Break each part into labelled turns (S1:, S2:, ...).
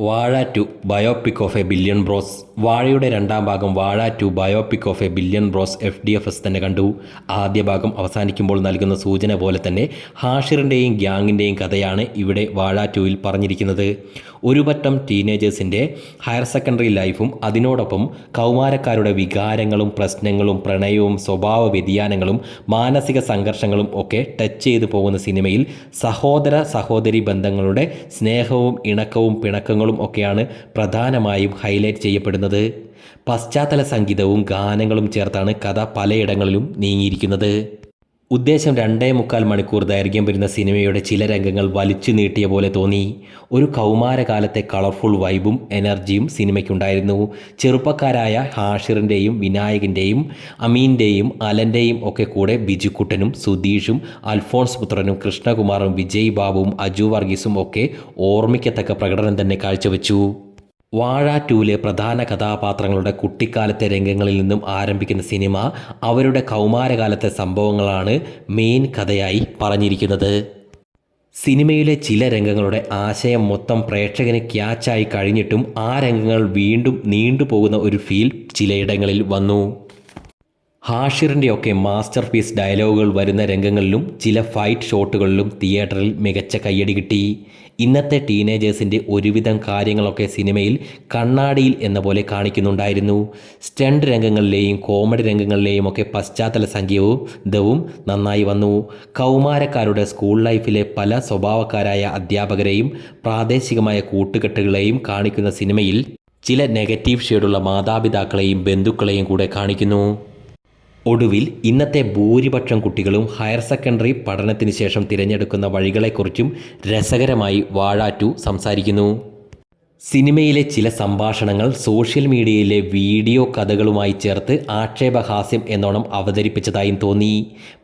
S1: വാഴ two biopic of a billion bros. വാഴയുടെ രണ്ടാം ഭാഗം Vaazha two biopic of a billion bros FDFS തന്നെ കണ്ടു. ആദ്യ ഭാഗം അവസാനിക്കുമ്പോൾ നൽകുന്ന സൂചന പോലെ തന്നെ ഹാഷിറിൻ്റെയും ഗ്യാങ്ങിൻ്റെയും കഥയാണ് ഇവിടെ വാഴ ടുവിൽ പറഞ്ഞിരിക്കുന്നത്. ഒരു പറ്റം ടീനേജേഴ്സിൻ്റെ ഹയർ സെക്കൻഡറി ലൈഫും അതിനോടൊപ്പം കൗമാരക്കാരുടെ വികാരങ്ങളും പ്രശ്നങ്ങളും പ്രണയവും സ്വഭാവ വ്യതിയാനങ്ങളും മാനസിക സംഘർഷങ്ങളും ഒക്കെ ടച്ച് ചെയ്തു പോകുന്ന സിനിമയിൽ സഹോദര സഹോദരി ബന്ധങ്ങളുടെ സ്നേഹവും ഇണക്കവും പിണക്കങ്ങളും ഒക്കെയാണ് പ്രധാനമായും ഹൈലൈറ്റ് ചെയ്യപ്പെടുന്നത്. പശ്ചാത്തല സംഗീതവും ഗാനങ്ങളും ചേർത്താണ് കഥ പലയിടങ്ങളിലും നീങ്ങിയിരിക്കുന്നത്. ഉദ്ദേശം 2.25 മണിക്കൂർ ദൈർഘ്യം വരുന്ന സിനിമയുടെ ചില രംഗങ്ങൾ വലിച്ചു നീട്ടിയ പോലെ തോന്നി. ഒരു കൗമാരകാലത്തെ കളർഫുൾ വൈബും എനർജിയും സിനിമയ്ക്കുണ്ടായിരുന്നു. ചെറുപ്പക്കാരായ ഹാഷിറിൻ്റെയും വിനായകിൻ്റെയും അമീൻ്റെയും അലൻ്റെയും ഒക്കെ കൂടെ ബിജുക്കുട്ടനും സുധീഷും അൽഫോൺസ് പുത്രനും കൃഷ്ണകുമാറും വിജയ് ബാബുവും അജു വർഗീസും ഒക്കെ ഓർമ്മിക്കത്തക്ക പ്രകടനം തന്നെ കാഴ്ചവെച്ചു. വാഴ ടൂവിലെ പ്രധാന കഥാപാത്രങ്ങളുടെ കുട്ടിക്കാലത്തെ രംഗങ്ങളിൽ നിന്നും ആരംഭിക്കുന്ന സിനിമ അവരുടെ കൗമാരകാലത്തെ സംഭവങ്ങളാണ് മെയിൻ കഥയായി പറഞ്ഞിരിക്കുന്നത്. സിനിമയിലെ ചില രംഗങ്ങളുടെ ആശയം മൊത്തം പ്രേക്ഷകന് ക്യാച്ചായി കഴിഞ്ഞിട്ടും ആ രംഗങ്ങൾ വീണ്ടും നീണ്ടുപോകുന്ന ഒരു ഫീൽ ചിലയിടങ്ങളിൽ വന്നു. ഹാഷിറിൻ്റെയൊക്കെ മാസ്റ്റർ പീസ് ഡയലോഗുകൾ വരുന്ന രംഗങ്ങളിലും ചില ഫൈറ്റ് ഷോട്ടുകളിലും തിയേറ്ററിൽ മികച്ച കയ്യടി കിട്ടി. ഇന്നത്തെ ടീനേജേഴ്സിൻ്റെ ഒരുവിധം കാര്യങ്ങളൊക്കെ സിനിമയിൽ കണ്ണാടിയിൽ എന്ന പോലെ കാണിക്കുന്നുണ്ടായിരുന്നു. സ്റ്റണ്ട് രംഗങ്ങളിലെയും കോമഡി രംഗങ്ങളിലെയും ഒക്കെ പശ്ചാത്തല സംഗീതവും നന്നായി വന്നു. കൗമാരക്കാരുടെ സ്കൂൾ ലൈഫിലെ പല സ്വഭാവക്കാരായ അധ്യാപകരെയും പ്രാദേശികമായ കൂട്ടുകെട്ടുകളെയും കാണിക്കുന്ന സിനിമയിൽ ചില നെഗറ്റീവ് ഷെയ്ഡുള്ള മാതാപിതാക്കളെയും ബന്ധുക്കളെയും കൂടെ കാണിക്കുന്നു. ഒടുവിൽ ഇന്നത്തെ ഭൂരിപക്ഷം കുട്ടികളും ഹയർ സെക്കൻഡറി പഠനത്തിന് ശേഷം തിരഞ്ഞെടുക്കുന്ന വഴികളെക്കുറിച്ചും രസകരമായി വാഴ ടു സംസാരിക്കുന്നു. സിനിമയിലെ ചില സംഭാഷണങ്ങൾ സോഷ്യൽ മീഡിയയിലെ വീഡിയോ കഥകളുമായി ചേർത്ത് ആക്ഷേപഹാസ്യം എന്നോണം അവതരിപ്പിച്ചതായും തോന്നി.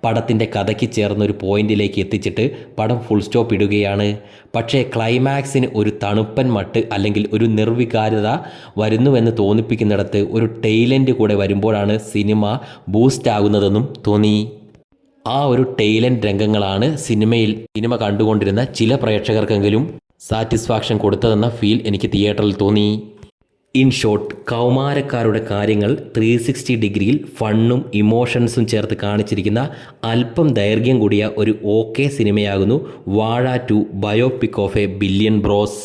S1: പടത്തിൻ്റെ കഥയ്ക്ക് ചേർന്നൊരു പോയിന്റിലേക്ക് എത്തിച്ചിട്ട് പടം ഫുൾ സ്റ്റോപ്പ് ഇടുകയാണ്. പക്ഷേ ക്ലൈമാക്സിന് ഒരു തണുപ്പൻ മട്ട് അല്ലെങ്കിൽ ഒരു നിർവികാരത വരുന്നുവെന്ന് തോന്നിപ്പിക്കുന്നിടത്ത് ഒരു ടൈലൻ്റ് കൂടെ വരുമ്പോഴാണ് സിനിമ ബൂസ്റ്റ് ആകുന്നതെന്നും തോന്നി. ആ ഒരു ടൈലൻ്റ് രംഗങ്ങളാണ് സിനിമ കണ്ടുകൊണ്ടിരുന്ന ചില പ്രേക്ഷകർക്കെങ്കിലും സാറ്റിസ്ഫാക്ഷൻ കൊടുത്തതെന്ന ഫീൽ എനിക്ക് തിയേറ്ററിൽ തോന്നി. ഇൻ ഷോർട്ട്, കൗമാരക്കാരുടെ കാര്യങ്ങൾ 360 ഡിഗ്രിയിൽ ഫണ്ണും ഇമോഷൻസും ചേർത്ത് കാണിച്ചിരിക്കുന്ന അല്പം ദൈർഘ്യം കൂടിയ ഒരു സിനിമയാകുന്നു Vaazha two biopic of a billion bros.